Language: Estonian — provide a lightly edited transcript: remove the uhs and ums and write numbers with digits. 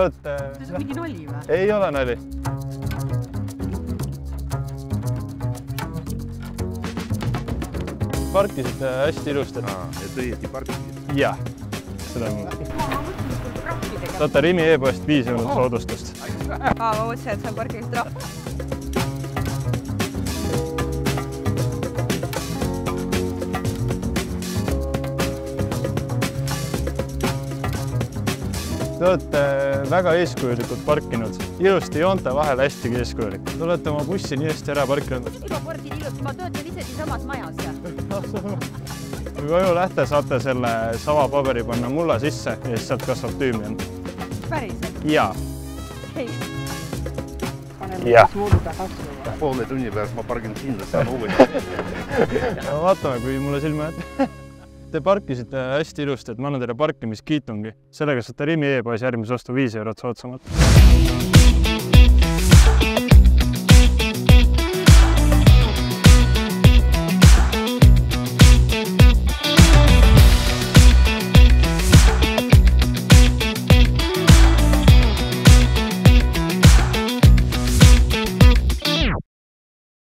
olete... See on mingi nali või? Ei ole nali. Parkisite hästi ilusti. Et õieti parkisid? Jah. Seda on... Saate Rimi e-poest 5 eurot soodustust. Ma mõtlesin, et see on parkimistrahv. Te olete väga eeskujulikult parkinud. Ilusti joonte vahel hästi eeskujulik. Te olete oma bussi nii hästi ära parkinud. Ma parkin ilusti, ma töötan ise siin samas majas. Kui koju lähte, saate selle sama paberi panna mulla sisse ja siis sealt kasvab tüümion. Päriselt? Jaa. Hei. Jah. Poole tunni pärast ma pargin sinna, saan uuesti. Vaatame, kui mulle silma jääb. Te parkisite hästi ilusti, et ma annan teile parkimiskiitungi. Sellega saate Rimi e-poes järgmise ostu 5 eurot soodsamalt.